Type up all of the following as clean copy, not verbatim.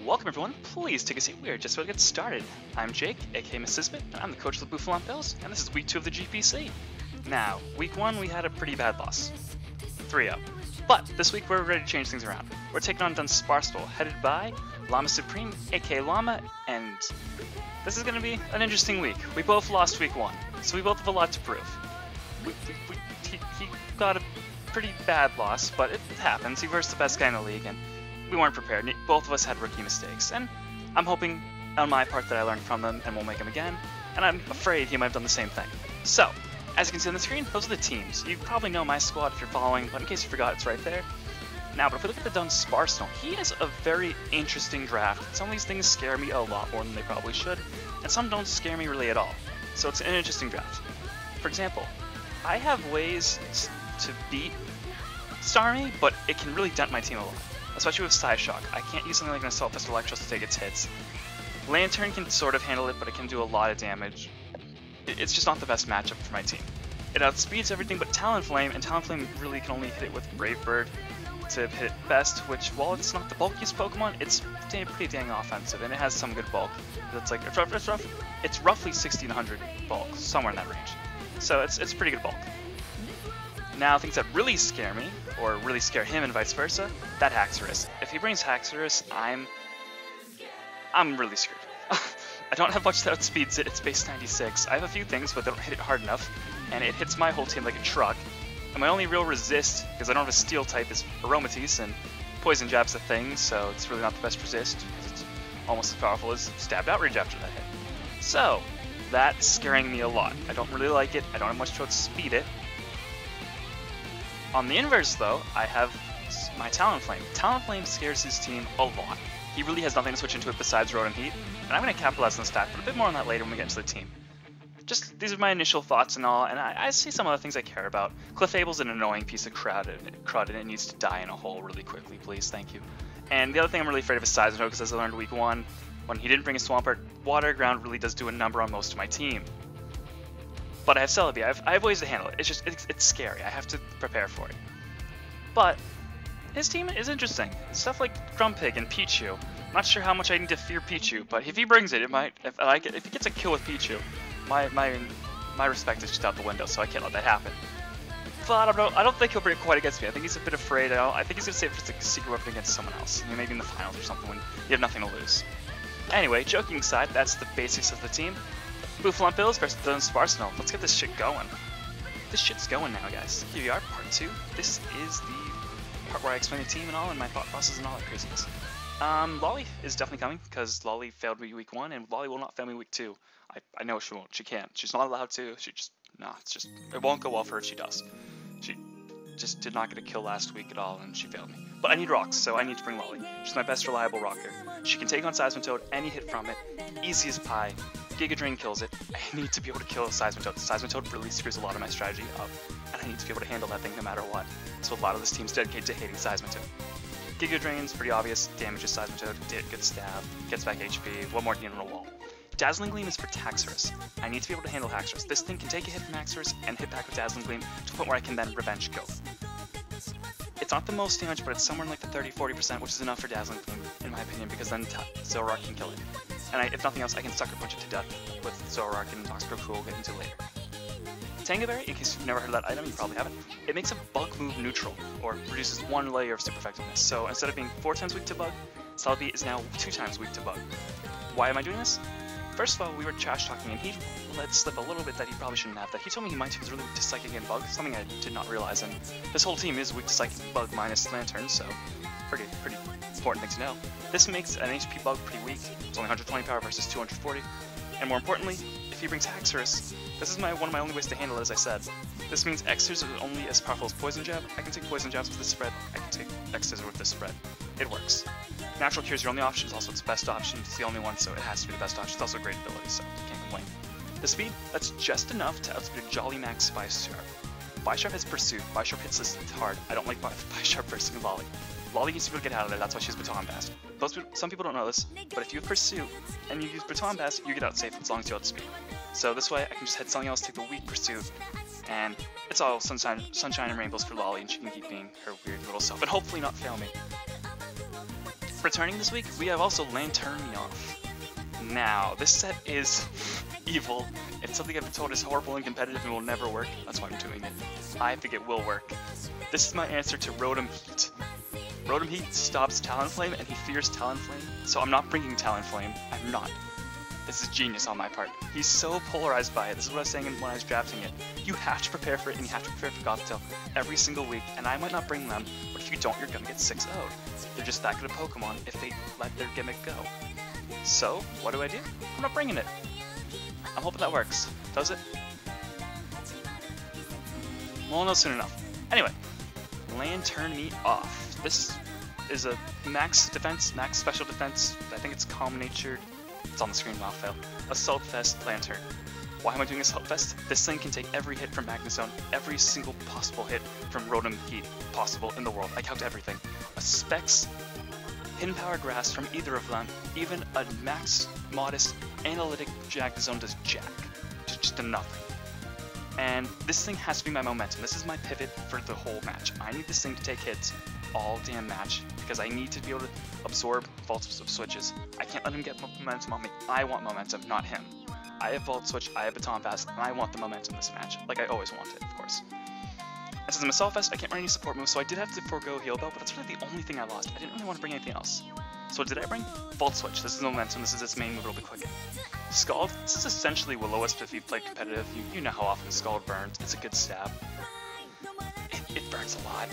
Welcome everyone, please take a seat, we are just about to get started. I'm Jake, aka Miss Sisbit, and I'm the coach of the Buffalo Bills, and this is week 2 of the GPC. Now, week 1 we had a pretty bad loss, 3-0. But this week we're ready to change things around. We're taking on Dunsparceful, headed by Llama Supreme, aka Llama, and this is going to be an interesting week. We both lost week 1, so we both have a lot to prove. He got a pretty bad loss, but it happens. He versed the best guy in the league, and we weren't prepared. Both of us had rookie mistakes, and I'm hoping on my part that I learned from them and won't make them again, and I'm afraid he might have done the same thing. So, as you can see on the screen, those are the teams. You probably know my squad if you're following, but in case you forgot, it's right there. Now, but if we look at the Dunsparceful, he has a very interesting draft. Some of these things scare me a lot more than they probably should, and some don't scare me really at all. So it's an interesting draft. For example, I have ways to beat Starmie, but it can really dent my team a lot. Especially with Side Shock. I can't use something like an Assault Pistol Electros to take its hits. Lantern can sort of handle it, but it can do a lot of damage. It's just not the best matchup for my team. It outspeeds everything but Talonflame, and Talonflame really can only hit it with Brave Bird to hit it best, which, while it's not the bulkiest Pokemon, it's pretty dang offensive, and it has some good bulk. It's like, it's roughly 1600 bulk, somewhere in that range. So it's pretty good bulk. Now, things that really scare me, or really scare him and vice versa, that Haxorus. If he brings Haxorus, I'm really screwed. I don't have much that outspeeds it, it's base 96. I have a few things, but they don't hit it hard enough, and it hits my whole team like a truck. And my only real resist, because I don't have a steel type, is Aromatisse, and Poison Jab's a thing, so it's really not the best resist, because it's almost as powerful as Stabbed Outrage after that hit. So, that's scaring me a lot. I don't really like it, I don't have much to outspeed it. On the inverse, though, I have my Talonflame. Talonflame scares his team a lot. He really has nothing to switch into it besides Rotom Heat, and I'm going to capitalize on the stat, but a bit more on that later when we get into the team. Just, these are my initial thoughts and all, and I see some other things I care about. Clefable's an annoying piece of crud, and it needs to die in a hole really quickly, please, thank you. And the other thing I'm really afraid of is Seismitoad, because as I learned week 1, when he didn't bring a Swampert, Water Ground really does do a number on most of my team. But I have Celebi, I have ways to handle it. It's just, it's scary. I have to prepare for it. But his team is interesting. Stuff like Grumpig and Pichu. I'm not sure how much I need to fear Pichu, but if he brings it, it might. If he gets a kill with Pichu, my respect is just out the window. So I can't let that happen. But I don't think he'll bring it quite against me. I think he's a bit afraid. I think he's gonna save it for a secret weapon against someone else. Maybe in the finals or something when you have nothing to lose. Anyway, joking aside, that's the basics of the team. Buffalo Bills versus Dunsparceful. Let's get this shit going. This shit's going now, guys. Here we are, part 2. This is the part where I explain the team and all, and my thought process and all that craziness. Lolly is definitely coming, because Lolly failed me week 1, and Lolly will not fail me week 2. I know she won't. She can't. She's not allowed to. She just, no, it won't go well for her if she does. She just did not get a kill last week at all, and she failed me. But I need rocks, so I need to bring Lolly. She's my best reliable rocker. She can take on Seismitoad, any hit from it, easy as pie. Giga Drain kills it. I need to be able to kill Seismitoad. Seismitoad really screws a lot of my strategy up, and I need to be able to handle that thing no matter what. So a lot of this team's dedicated to hating Seismitoad. Giga Drain's pretty obvious, damages Seismitoad, good stab, gets back HP, one more hit on a wall. Dazzling Gleam is for Haxorus. I need to be able to handle Haxorus. This thing can take a hit from Haxorus and hit back with Dazzling Gleam to a point where I can then revenge kill. It's not the most damage, but it's somewhere in like the 30-40%, which is enough for Dazzling Gleam, in my opinion, because then Zoroark can kill it. And if nothing else, I can Sucker Punch it to death with Zoroark and Toxicroak, we'll get into later. Tangoberry, in case you've never heard of that item, you probably haven't, it makes a bug move neutral, or reduces 1 layer of super effectiveness. So instead of being 4 times weak to bug, Celebi is now 2 times weak to bug. Why am I doing this? First of all, we were trash talking, and he let slip a little bit that he probably shouldn't have. That he told me he was really weak to Psychic and Bug, something I did not realize. And this whole team is weak to Psychic and Bug minus Lantern, so pretty important thing to know. This makes an HP Bug pretty weak. It's only 120 power versus 240. And more importantly, if he brings Haxorus, this is one of my only ways to handle it, as I said. This means X-Scissor is only as powerful as Poison Jab. I can take Poison Jabs with this spread. I can take X-Scissor with this spread. It works. Natural Cure is your only option, it's also its best option, it's the only one, so it has to be the best option. It's also a great ability, so can't complain. The speed, that's just enough to outspeed Jollymax Bisharp. Bisharp has Pursuit, Bisharp hits this hard. I don't like Bisharp versing Lolly. Lolly needs to be able to get out of there, that's why she's Baton Pass. Some people don't know this, but if you have Pursuit and you use Baton Pass, you get out safe as long as you outspeed. So this way, I can just hit something else, take the weak Pursuit, and it's all sunshine and rainbows for Lolly, and she can keep being her weird little self, and hopefully not fail me. Returning this week, we have also Lantern Me Off. Now, this set is evil. It's something I've been told is horrible and competitive and will never work. That's why I'm doing it. I think it will work. This is my answer to Rotom Heat. Rotom Heat stops Talonflame and he fears Talonflame, so I'm not bringing Talonflame. I'm not. This is genius on my part. He's so polarized by it. This is what I was saying when I was drafting it. You have to prepare for it, and you have to prepare for Gothitelle every single week, and I might not bring them, but if you don't, you're gonna get 6-0'd. They're just that good a Pokemon if they let their gimmick go. So, what do? I'm not bringing it. I'm hoping that works. Does it? We'll know soon enough. Anyway, Lantern Me Off. This is a max defense, max special defense. I think it's calm natured. It's on the screen, wow, fail. Assault Vest Lantern. Why am I doing Assault Vest? This thing can take every hit from Magnezone, every single possible hit from Rotom Heat possible in the world. I count everything. A Specs, Hidden Power Grass from either of them, even a max modest analytic Magnezone does jack. Just a nothing. And this thing has to be my momentum. This is my pivot for the whole match. I need this thing to take hits all damn match because I need to be able to absorb Volt Switches. I can't let him get momentum on me. I want momentum, not him. I have Volt Switch, I have Baton Pass, and I want the momentum this match, like I always want it, of course. And since I'm a Assault Vest, I can't run any support moves, so I did have to forego Heal Bell, but that's really the only thing I lost. I didn't really want to bring anything else. So what did I bring? Volt Switch. This is momentum, this is its main move, it'll be quick. Scald. This is essentially Will-O-Wisp if you've played competitive. You know how often Scald burns. It's a good stab. It burns a lot.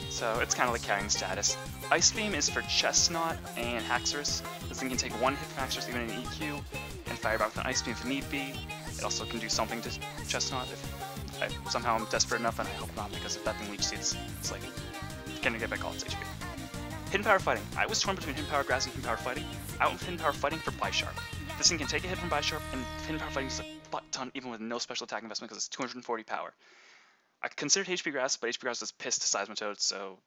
So it's kind of like carrying status. Ice Beam is for Chestnut and Haxorus. This thing can take one hit from Haxorus even in an EQ, and fire back with an Ice Beam if need be. It also can do something to Chestnut if somehow I'm desperate enough, and I hope not, because if that thing Leech Seeds, it's like, can I get back all its HP? Hidden Power Fighting. I was torn between Hidden Power Grass and Hidden Power Fighting. I went with Hidden Power Fighting for Bisharp. This thing can take a hit from Bisharp, and Hidden Power Fighting is a butt ton even with no special attack investment because it's 240 power. I considered HP Grass, but HP Grass is pissed to Seismitoad, so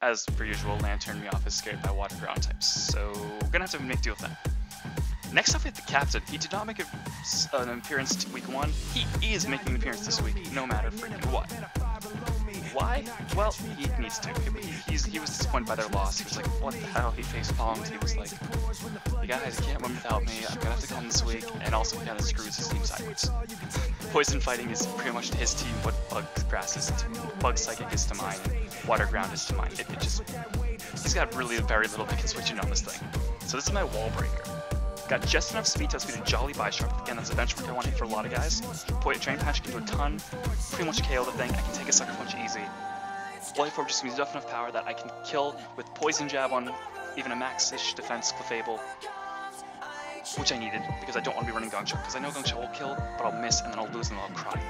as per usual, Lantern Me Off is scared by water ground types, so we're gonna have to make deal with that. Next up we have the Captain. He did not make an appearance week 1. He is making an appearance this week, no matter freaking what. Why? Well, he needs to. He was disappointed by their loss. He was like, what the hell? He face palmed. He was like, you guys can't win without me. I'm gonna have to come this week. And also he kind of screws his team sideways. Poison Fighting is pretty much to his team what Bug Grass is to Bug Psychic is to mine, and Water Ground is to mine. He's got really very little that can switch in on this thing. So this is my wall breaker. Got just enough speed to outspeed a Jolly Bisharp. Again, that's a benchmark I want to hit for a lot of guys. Drain Punch can do a ton. Pretty much KO the thing. I can take a Sucker Punch easy. Life Orb just gives me enough power that I can kill with Poison Jab on even a max-ish defense Clefable, which I needed because I don't want to be running Gong Shot, because I know Gong Shot will kill, but I'll miss and then I'll lose and then I'll cry.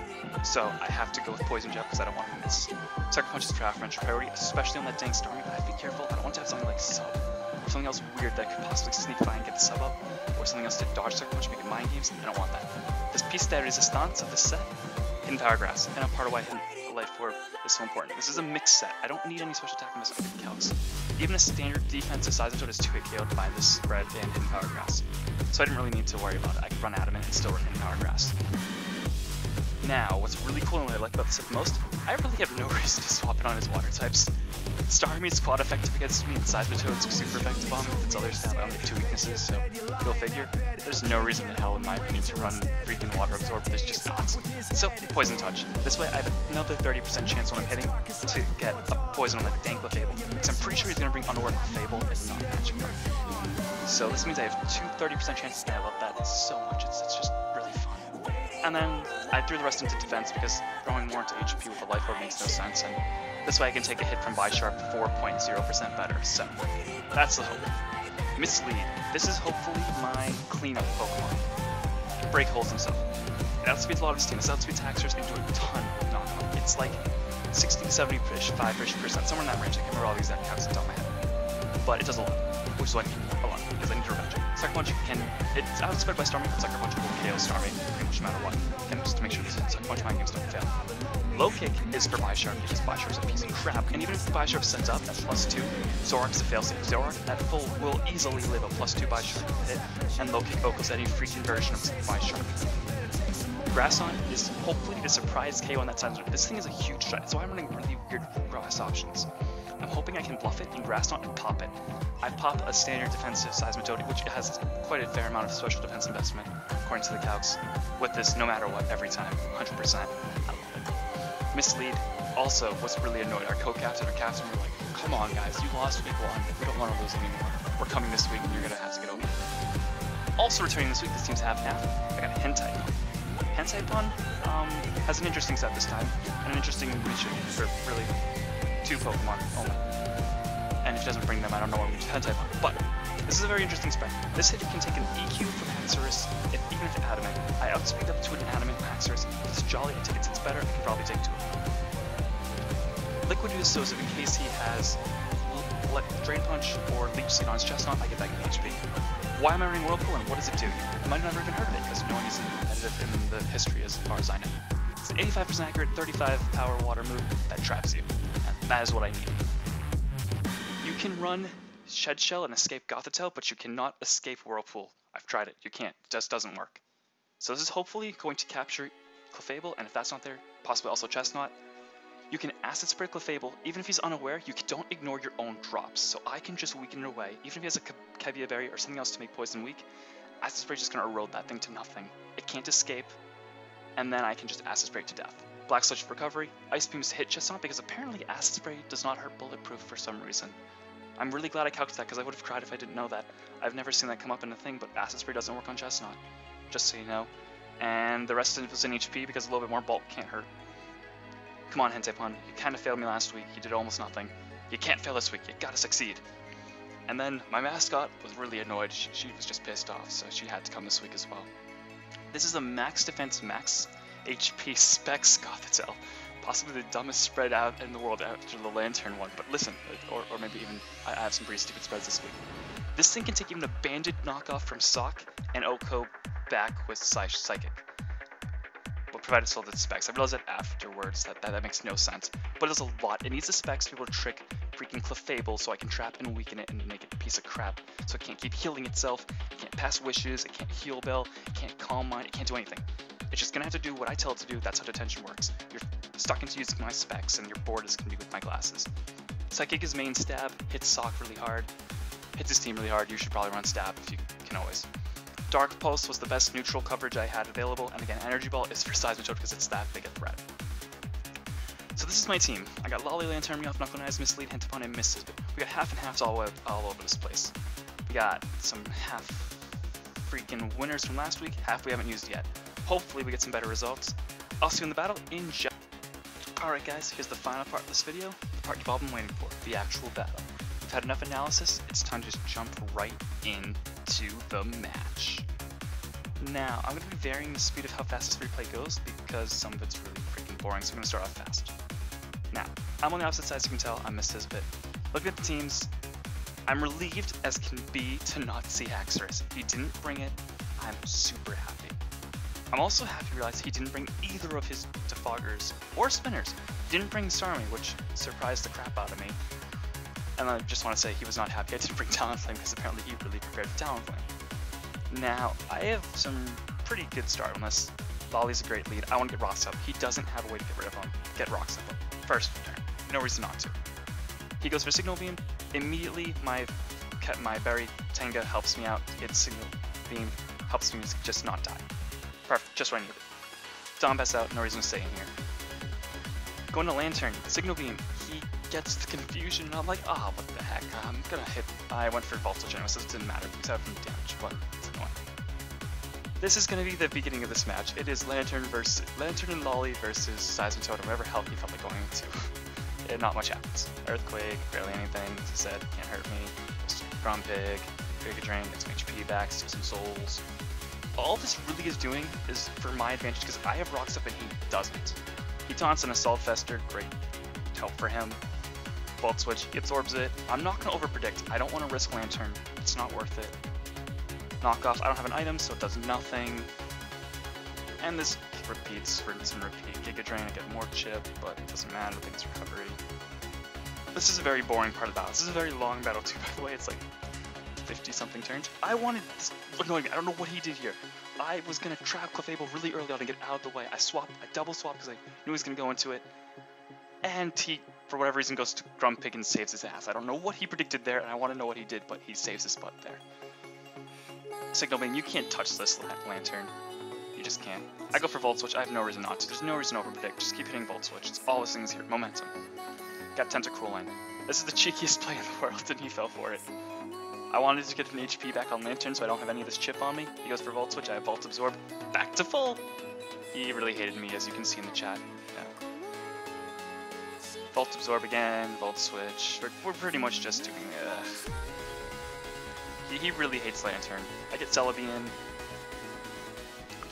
So I have to go with Poison Jab because I don't want to miss. Sucker Punch is preferential priority, especially on that dang Stormy, but I have to be careful. I don't want to have something like Sub, or something else weird that could possibly sneak by and get the Sub up, or something else to dodge Sucker Punch, make it mind games. I don't want that. This piece de resistance of the set, Hidden Power Grass, and a part of why Life Orb is so important. This is a mixed set. I don't need any special attack unless I get calcs. Even a standard defensive Seismitoad is 2-hit KO'd by this spread and Hidden Power Grass. So I didn't really need to worry about it. I could run Adamant and still run Hidden Power Grass. Now, what's really cool and what I like about this set the most, I really have no reason to swap it on his water types. Starmie's quad effective against me, and Seismitoad's super effective on me with its other stat. I only have 2 weaknesses, so go figure. There's no reason in hell, in my opinion, to run freaking Water Absorb, there's just not. So, Poison Touch. This way I have another 30% chance when I'm hitting to get a poison on that dang Clefable, because I'm pretty sure he's going to bring Underworld Clefable and not Magic Guard. So this means I have 2 30% chances, and I love that so much. It's just really fun. And then I threw the rest into defense because throwing more into HP with a Life Orb makes no sense, and this way I can take a hit from Bisharp 4.0% better, so that's the hope. Mislead. This is hopefully my cleanup Pokemon. Break Holes himself. It outspeeds a lot of his team. This outspeeds Haxorus, can do a ton of knockout. It's like 60 to 70-ish, 5-ish%, somewhere in that range. I can't remember all the exact counts off the top of my head. But it does a lot, which is what I need a lot, because I need to revenge it. Sucker Punch it's outspread by Starmie, but Sucker Punch will KO Starmie pretty much no matter what. And just to make sure this Sucker Punch mind games don't fail. Low Kick is for Bisharp because Bisharp's a piece of crap, and even if Bisharp sets up at +2, Zoroark's a failsafe. Zoroark at full will easily live a +2 Bisharp hit, and Low Kick Ocos any freaking version of Bisharp. Grasson is hopefully a surprise KO on that side. This thing is a huge threat, so I'm running really weird grass options. I'm hoping I can bluff it in Grass Knot and pop it. I pop a standard defensive Seismitoad, which has quite a fair amount of special defense investment, according to the calcs, with this no matter what, every time, 100%. I love it. Mislead also was really annoyed. Our co-captain or captain were like, come on guys, you lost week 1, we don't want to lose anymore. We're coming this week and you're going to have to get over it. Also returning this week, this team's half and half. I got a Hentai Pun. Hentai Pun has an interesting set this time, and an interesting niche for really 2 Pokemon only. And if it doesn't bring them, I don't know what we do Hentai Pun. But this is a very interesting spec. This hit can take an EQ from Haxorus, even if adamant. I outspeed up to an adamant Haxorus. If it's Jolly, I take it since better, I can probably take 2 of them. Liquid is so if in case he has Drain Punch or Leech Seed on his Chestnut, I get back in HP. Why am I running Whirlpool and what does it do? You might have never even heard of it because no one is competitive in the history as far as I know. It's an 85% accurate, 35 power water move that traps you. And that is what I need. You can run Shed Shell and escape Gothitelle, but you cannot escape Whirlpool. I've tried it. You can't. It just doesn't work. So this is hopefully going to capture Clefable, and if that's not there, possibly also Chestnut. You can Acid Spray Clefable, even if he's unaware, you don't ignore your own drops. So I can just weaken it away, even if he has a Kevia Berry or something else to make poison weak. Acid Spray is just going to erode that thing to nothing. It can't escape, and then I can just Acid Spray to death. Black Sludge for recovery, Ice Beams hit Chestnut because apparently Acid Spray does not hurt Bulletproof for some reason. I'm really glad I calculated that because I would have cried if I didn't know that. I've never seen that come up in a thing, but Acid Spray doesn't work on Chestnut, just so you know. And the rest of it was in HP because a little bit more bulk can't hurt. Come on, Hentai Pun, you kind of failed me last week, you did almost nothing. You can't fail this week, you gotta succeed. And then my mascot was really annoyed, she was just pissed off, so she had to come this week as well. This is a max defense, max HP Specs Gothitelle. Possibly the dumbest spread out in the world after the Lantern one, but listen, or maybe even, I have some pretty stupid spreads this week. This thing can take even a banded knockoff from Sock and Oko back with Psychic. But provided it's all the specs. I realized that afterwards that makes no sense. But it does a lot. It needs the specs to be able to trick freaking Clefable so I can trap and weaken it and make it a piece of crap. So it can't keep healing itself, it can't pass wishes, it can't heal Bell, it can't calm mind, it can't do anything. It's just gonna have to do what I tell it to do. That's how detention works. You're stuck into using my specs and your board is gonna be with my glasses. Psychic is main stab, hits Sock really hard, hits his team really hard. You should probably run stab if you can always. Dark Pulse was the best neutral coverage I had available, and again, Energy Ball is for Seismitoad because it's that big a threat. So this is my team. I got Lolly, Lantern, Meowth, Knuckle Knives, Mislead, Hintapon, and Misses. We got half and halves all over this place. We got some half freaking winners from last week, half we haven't used yet. Hopefully we get some better results. I'll see you in the battle in just... Alright guys, here's the final part of this video, the part you've all been waiting for, the actual battle. We've had enough analysis, it's time to just jump right into the match. Now, I'm going to be varying the speed of how fast this replay goes because some of it's really freaking boring, so I'm going to start off fast. Now, I'm on the opposite side, as you can tell, I missed this bit. Looking at the teams, I'm relieved as can be to not see Haxorus. He didn't bring it, I'm super happy. I'm also happy to realize he didn't bring either of his Defoggers or Spinners. He didn't bring Starmie, which surprised the crap out of me. And I just want to say he was not happy I didn't bring Talonflame because apparently he really prepared for Talonflame. Now, I have some pretty good start on this. Lolly's a great lead. I want to get Rocks up. He doesn't have a way to get rid of him. Get Rocks up first turn. No reason not to. He goes for Signal Beam. Immediately, my Berry Tenga helps me out. It's Signal Beam. Helps me just not die. Perfect. Just what I needed. Donbass out. No reason to stay in here. Going to Lantern. Signal Beam. He gets the confusion, and I'm like, ah, what the heck? I'm gonna hit. I went for Voltage anyway, so it didn't matter except from damage, but it's annoying. This is gonna be the beginning of this match. It is Lantern and Lolly versus Seismitoad, or whatever hell he felt like going into. And not much happens. Earthquake, barely anything. As I said, can't hurt me. Grumpig, Giga Drain, gets some HP back, steal some souls. All this really is doing is for my advantage because I have Rocks up and he doesn't. He taunts an Assault Fester, great help for him. Bulk Switch, he absorbs it. I'm not going to overpredict. I don't want to risk Lantern. It's not worth it. Knockoff, I don't have an item, so it does nothing. And this repeats, rinse and repeat. Giga Drain, I get more chip, but it doesn't matter. I think it's recovery. This is a very boring part of the battle. This is a very long battle too, by the way. It's like 50-something turns. I wanted this annoying me. I don't know what he did here. I was going to trap Clefable really early on and get out of the way. I double swapped because I knew he was going to go into it. And he for whatever reason, goes to Grumpig and saves his ass. I don't know what he predicted there, and I want to know what he did, but he saves his butt there. Signal Beam, you can't touch this Lantern. You just can't. I go for Volt Switch. I have no reason not to. There's no reason to overpredict. Just keep hitting Volt Switch. It's all this thing's here. Momentum. Got Tentacruel in. This is the cheekiest play in the world, and he fell for it. I wanted to get an HP back on Lantern so I don't have any of this chip on me. He goes for Volt Switch. I have Volt Absorb. Back to full. He really hated me, as you can see in the chat. Yeah. Volt Absorb again. Volt Switch. We're pretty much just doing... He really hates Lantern. I get Celebi in.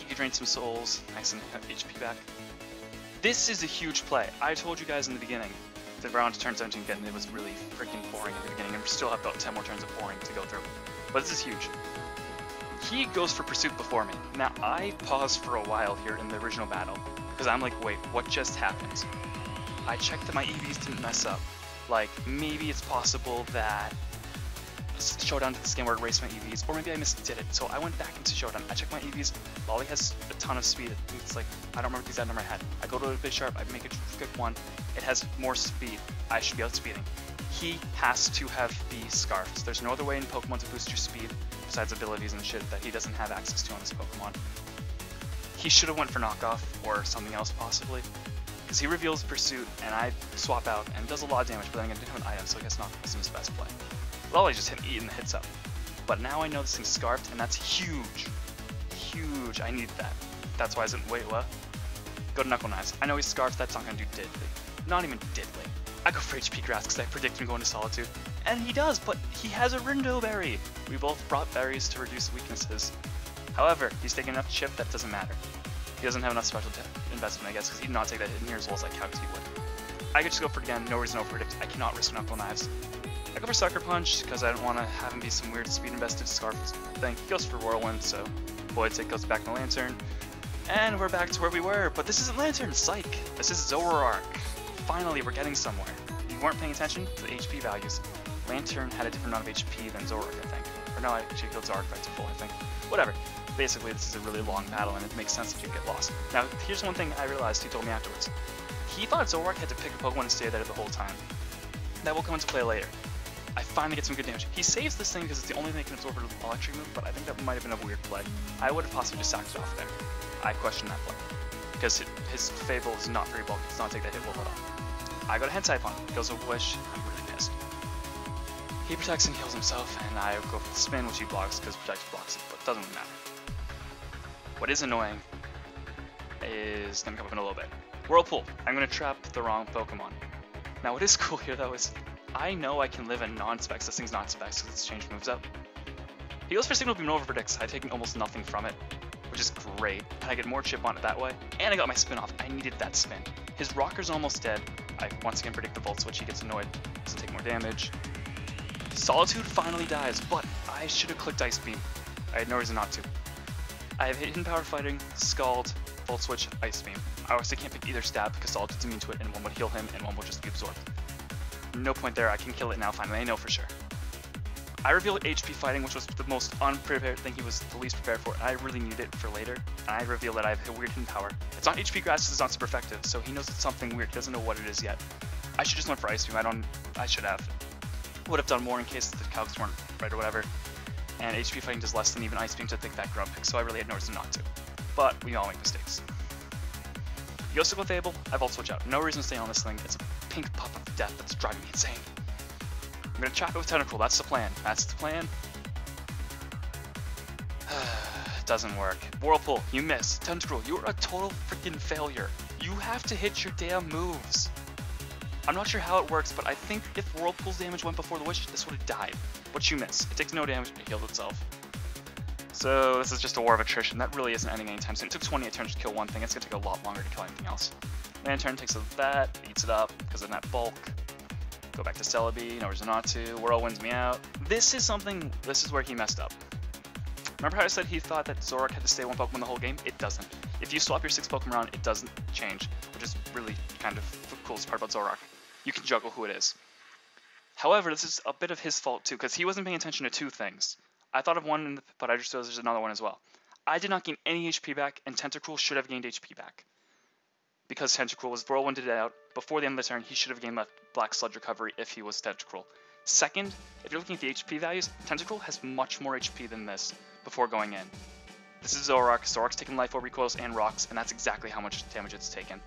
He drains some souls. Nice and HP back. This is a huge play. I told you guys in the beginning. The round to turn 17 again, it was really freaking boring at the beginning, and we still have about 10 more turns of boring to go through. But this is huge. He goes for Pursuit before me. Now, I paused for a while here in the original battle, because I'm like, wait, what just happened? I checked that my EVs didn't mess up. Like, maybe it's possible that Showdown did this game where it erased my EVs, or maybe I misdid it. So I went back into Showdown. I checked my EVs. Lolly has a ton of speed. It's like, I don't remember the exact number I had. I go to a bit sharp, I make a quick one. It has more speed. I should be outspeeding. He has to have the Scarfs. There's no other way in Pokemon to boost your speed, besides abilities and shit that he doesn't have access to on this Pokemon. He should have went for Knockoff, or something else possibly. Because he reveals Pursuit, and I swap out, and does a lot of damage, but then I didn't have an item, so I guess Knockoff wasn't his best play. Lolly just hit me eating the hits up. But now I know this thing's Scarfed, and that's huge. Huge. I need that. That's why I said, wait, what? Go to Knuckle Knives. I know he's Scarfed, that's not going to do diddly. Not even diddly. I go for HP Grass because I predict him going to Solitude. And he does, but he has a Rindo Berry. We both brought berries to reduce weaknesses. However, he's taking enough chip that doesn't matter. He doesn't have enough special investment, I guess, because he did not take that hit in here as well as I calculated he would. I could just go for it again, no reason to predict. I cannot risk Knuckle Knives. I go for Sucker Punch because I don't want to have him be some weird speed invested Scarf thing. He goes for Whirlwind, so Void's Hit goes back to Lantern. And we're back to where we were, but this isn't Lantern, psych! This is Zoroark. Finally, we're getting somewhere. If you weren't paying attention to the HP values, Lantern had a different amount of HP than Zoroark, I think. Or no, I actually killed Zoroark back to full, I think. Whatever. Basically, this is a really long battle, and it makes sense if you get lost. Now, here's one thing I realized he told me afterwards. He thought Zoroark had to pick a Pokemon and stay there the whole time. That will come into play later. I finally get some good damage. He saves this thing because it's the only thing that can absorb an electric move, but I think that might have been a weird play. I would have possibly just sacked it off there. I question that play. Because his Fable is not very bulky, does not take that hit well at all. I go to Hentai Pun, goes with Wish, I'm really pissed. He protects and heals himself, and I go for the spin, which he blocks because Protect blocks it, but it doesn't really matter. What is annoying is going to come up in a little bit. Whirlpool. I'm going to trap the wrong Pokemon. Now what is cool here though is I know I can live in non-specs. This thing's not specs because it's changed moves up. He goes for Signal Beam and over predicts. I've taken almost nothing from it, which is great. And I get more chip on it that way. And I got my spin off. I needed that spin. His Rocker's almost dead. I once again predict the Volt Switch. He gets annoyed. Doesn't take more damage. Solitude finally dies, but I should have clicked Ice Beam. I had no reason not to. I have Hidden Power Fighting, Scald, Volt Switch, Ice Beam. I obviously can't pick either stab because Solitude's immune to it and one would heal him and one would just be absorbed. No point there, I can kill it now finally, I know for sure. I revealed HP Fighting, which was the most unprepared thing he was the least prepared for, and I really need it for later. And I reveal that I have a weird hidden power. It's not HP Grass because it's not super effective, so he knows it's something weird, he doesn't know what it is yet. I should just went for Ice Beam, I should have. Would have done more in case the calcs weren't right or whatever. And HP Fighting does less than even Ice Beam to think that Grumpig, so I really had no reason not to. But we all make mistakes. Yosu with Fable, I Volt Switch out. No reason to stay on this thing. It's a pink puff of death that's driving me insane. I'm gonna trap it with Tentacruel, that's the plan. That's the plan. Doesn't work. Whirlpool, you miss. Tentacruel, you're a total freaking failure. You have to hit your damn moves. I'm not sure how it works, but I think if Whirlpool's damage went before the Wish, this would have died. But you miss. It takes no damage and it heals itself. So this is just a war of attrition. That really isn't ending anytime soon. It took 28 turns to kill one thing. It's going to take a lot longer to kill anything else. Lantern takes that, eats it up because of that bulk. Go back to Celebi, no reason not to. Whirlwinds me out. This is where he messed up. Remember how I said he thought that Zoroark had to stay one Pokemon the whole game? It doesn't. If you swap your 6 Pokemon around, it doesn't change, which is really kind of the coolest part about Zoroark. You can juggle who it is. However, this is a bit of his fault too, because he wasn't paying attention to 2 things. I thought of one, but I just realized there's another one as well. I did not gain any HP back, and Tentacruel should have gained HP back. because Tentacruel was whirlwinded out. Before the end of the turn, he should have gained left Black Sludge Recovery if he was Tentacruel. Second, if you're looking at the HP values, Tentacruel has much more HP than this before going in. This is Zoroark. Zoroark's taking Life Orb recoils and rocks, and that's exactly how much damage it's taken.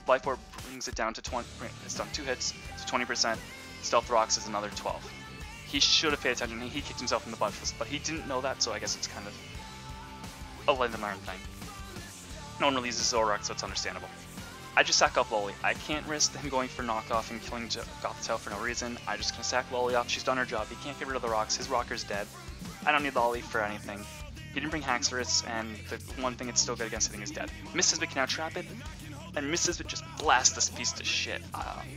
Life Orb brings it down to 20, it's done 2 hits, so 20%. Stealth Rocks is another 12. He should have paid attention, he kicked himself in the butt, but he didn't know that, so I guess it's kind of a learn and learn thing. No one really uses Zoroark, so it's understandable. I just sack up Loli. I can't risk him going for knockoff and killing Gothitelle for no reason. I'm just gonna sack Loli off. She's done her job. He can't get rid of the rocks. His rocker's dead. I don't need Loli for anything. He didn't bring Haxorus, and the one thing it's still good against hitting is dead. Miss Sisbit can now trap it, and Miss Sisbit just blast this piece to shit.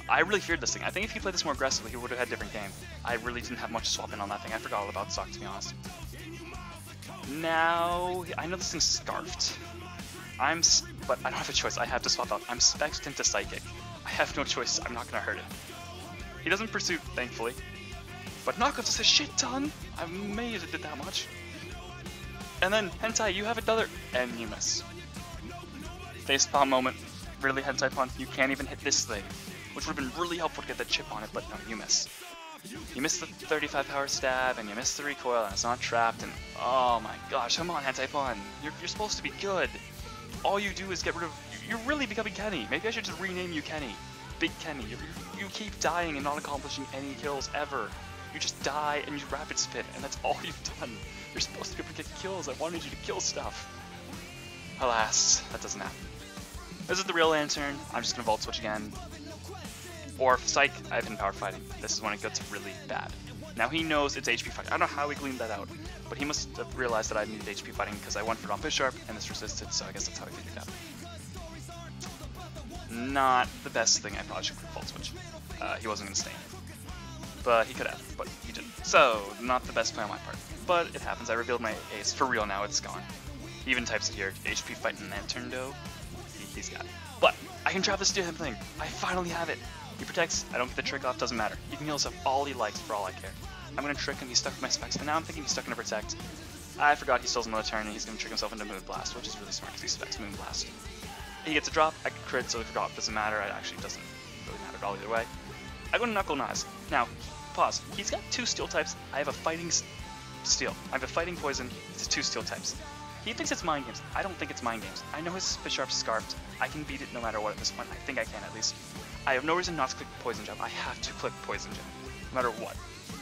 I really feared this thing. I think if he played this more aggressively, he would have had a different game. I really didn't have much to swap in on that thing. I forgot all about Suck, to be honest. Now, I know this thing's scarfed. But I don't have a choice. I have to swap out. I'm spexed into Psychic. I have no choice. I'm not gonna hurt it. He doesn't pursue, thankfully. But knockoff does a shit ton. I'm amazed it did that much. And then, Hentai, you have another, and you miss. Facepalm moment. Really, Hentai Pun, you can't even hit this thing. Which would have been really helpful to get that chip on it, but no, you miss. You missed the 35 power stab, and you missed the recoil, and it's not trapped, and oh my gosh, come on, Hentai Pun. You're supposed to be good. All you do is get rid of, you're really becoming Kenny. Maybe I should just rename you Kenny. Big Kenny. You keep dying and not accomplishing any kills ever. You just die and you rapid spin, and that's all you've done. You're supposed to be able to get kills. I wanted you to kill stuff. Alas, that doesn't happen. This is the real Lantern. I'm just gonna Volt Switch again. Or Psych, I've been power fighting. This is when it gets really bad. Now he knows it's HP fighting. I don't know how he gleaned that out, but he must have realized that I needed HP fighting because I went for Don Bisharp and this resisted, so I guess that's how he figured it out. Not the best thing. I probably should Volt Switch. He wasn't gonna stay in it. But he could have, but he didn't. So, not the best play on my part. But it happens. I revealed my ace. For real now, it's gone. He even types it here. HP fighting Lantern though. He's got it. But I can trap this damn thing. I finally have it. He protects, I don't get the trick off, doesn't matter. He can heal himself all he likes for all I care. I'm gonna trick him, he's stuck with my specs, but now I'm thinking he's stuck in a protect. I forgot he still has another turn and he's gonna trick himself into Moonblast, which is really smart because he specs Moonblast. He gets a drop, I can crit, so the drop doesn't matter. It actually doesn't really matter at all either way. I go to Knuckle Knives. Now, pause. He's got 2 steel types. I have a fighting steel. I have a fighting poison. It's 2 steel types. He thinks it's mind games. I don't think it's mind games. I know his Bisharp's scarfed. I can beat it no matter what at this point. I think I can at least. I have no reason not to click Poison Jump. I have to click Poison Jump, no matter what.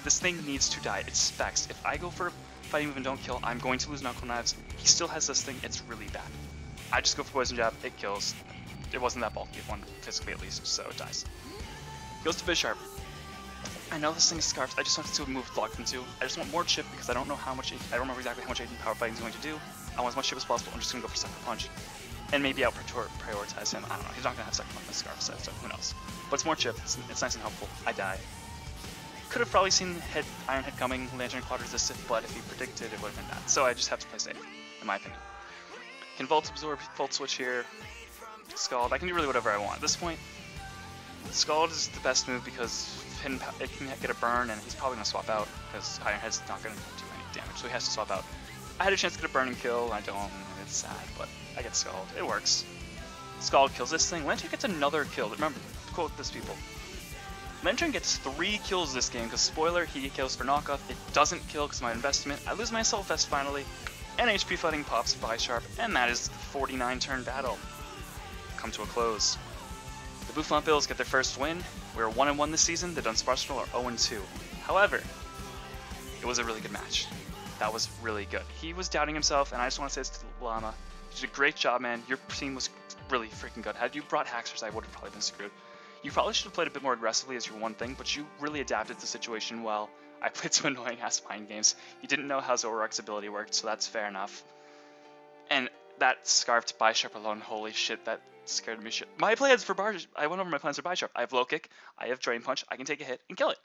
This thing needs to die. It's specs. If I go for fighting move and don't kill, I'm going to lose Knuckle Knives. He still has this thing. It's really bad. I just go for Poison Jab. It kills. It wasn't that bulky, one physically at least, so it dies. Goes to Bisharp. I know this thing is scarfed. I just want to see what move block them to. I just want more chip because I don't know how much. I don't know exactly how much power fighting is going to do. I want as much chip as possible. I'm just gonna go for Sucker Punch. And maybe out prioritize him. I don't know. He's not gonna have Sucker Punch with Scarf set, so who knows? But it's more chip. It's nice and helpful. I die. Could have probably seen Iron Head coming, Lantern Quad resisted, but if he predicted, it would have been bad. So I just have to play safe, in my opinion. Can Volt Absorb, Volt Switch here, Scald. I can do really whatever I want. At this point, Scald is the best move because it can get a burn, and he's probably gonna swap out because Iron Head's not gonna do any damage, so he has to swap out. I had a chance to get a burn and kill. I don't. It's sad, but I get Scald. It works. Scald kills this thing. Lantern gets another kill. Remember, quote this, people. Lantern gets 3 kills this game because, spoiler, he kills for knockoff. It doesn't kill because of my investment. I lose my Assault Vest finally, and HP fighting pops Bisharp, and that is the 49-turn battle. Come to a close. The Buffon Bills get their first win. We're 1-1 this season. The Dunsparce are 0-2. However, it was a really good match. That was really good. He was doubting himself, and I just want to say this to Llama. You did a great job, man. Your team was really freaking good. Had you brought Haxorus, I would have probably been screwed. You probably should have played a bit more aggressively as your one thing, but you really adapted to the situation well. I played some annoying-ass mind games. You didn't know how Zoroark's ability worked, so that's fair enough. And that scarfed Bisharp alone, holy shit, that scared me shit. My plans for I went over my plans for Bisharp. I have Low Kick, I have Drain Punch, I can take a hit and kill it.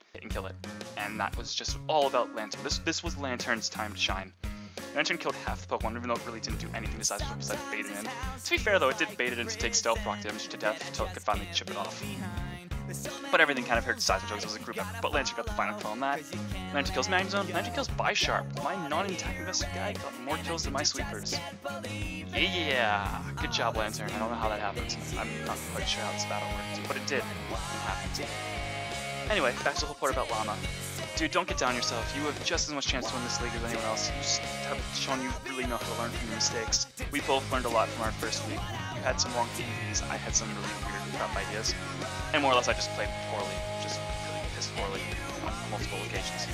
And that was just all about Lantern. This was Lantern's time to shine. Lantern killed half the Pokemon, even though it really didn't do anything besides bait it in. To be fair though, it did bait it in to take Stealth Rock damage to death until it could finally chip it off. But everything kind of hurt Seismic because it was a group effort. But Lantern got the final kill on that. Lantern kills Magnezone. Lantern kills Bisharp. My non-attack invested guy got more kills than my sweepers. Yeah, good job, Lantern. I don't know how that happened. I'm not quite sure how this battle worked, but it did. It happened. Anyway, back to the whole part about Llama. Dude, don't get down yourself. You have just as much chance to win this league as anyone else. You just have shown you really know how to learn from your mistakes. We both learned a lot from our first week. You had some wrong TVs, I had some really weird crap ideas. And more or less I just played poorly, just really pissed poorly on multiple occasions.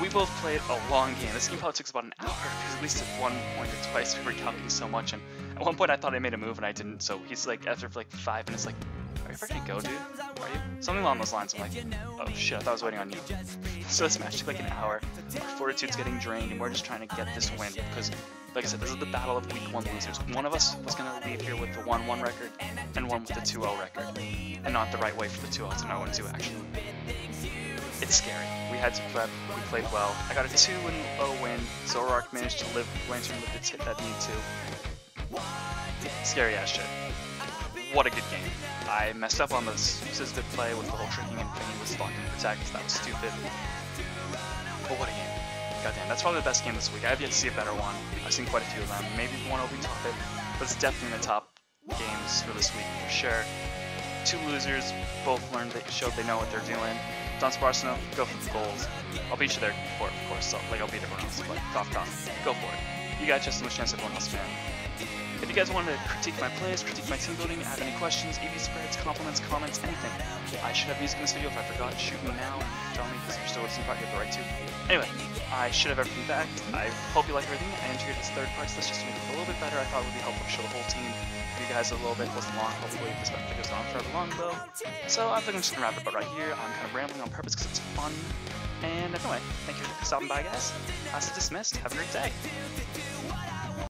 We both played a long game. This game probably took us about an hour, because at least at one point or twice we were talking so much, and at one point I thought I made a move and I didn't, so he's like, after like 5 minutes, like, are you ever gonna go, dude? Are you? Something along those lines. I'm like, oh shit, I thought I was waiting on you. So this match took like an hour. Our fortitude's getting drained, and we're just trying to get this win, because, like I said, this is the battle of week 1 losers. One of us was gonna leave here with the 1-1 record, and one with the 2-0 record. And not the right way for the 2-0, it's an 0-2 actually. It's scary. We had to prep, we played well. I got a 2-0 win. Zoroark managed to live, Lantern lived its hit that need to. Scary ass shit. What a good game. I messed up on the assisted play with the whole tricking and thingy with Stalk and Protect. That was stupid. But what a game. Goddamn, that's probably the best game this week. I have yet to see a better one. I've seen quite a few of them. Maybe one will be top it, but it's definitely in the top games for this week for sure. 2 losers, both showed they know what they're doing. Don Sparsino, go for the goals. I'll beat you there for it, of course, so like I'll beat everyone else, but cough cough, go for it. You got just as much chance as everyone else, man. If you guys want to critique my plays, critique my team building, have any questions, EV spreads, compliments, comments, anything, I should have music in this video. If I forgot, shoot me now and tell me, because you're still listening, you have the right to. Anyway, I should have everything back. I hope you like everything. I entered this third part, so let's just make it a little bit better. I thought it would be helpful to show the whole team. You guys a little bit wasn't long. Hopefully this video goes on forever long though. So I think I'm just gonna wrap it up right here. I'm kind of rambling on purpose because it's fun. And anyway, thank you for stopping by, guys. Class is dismissed. Have a great day.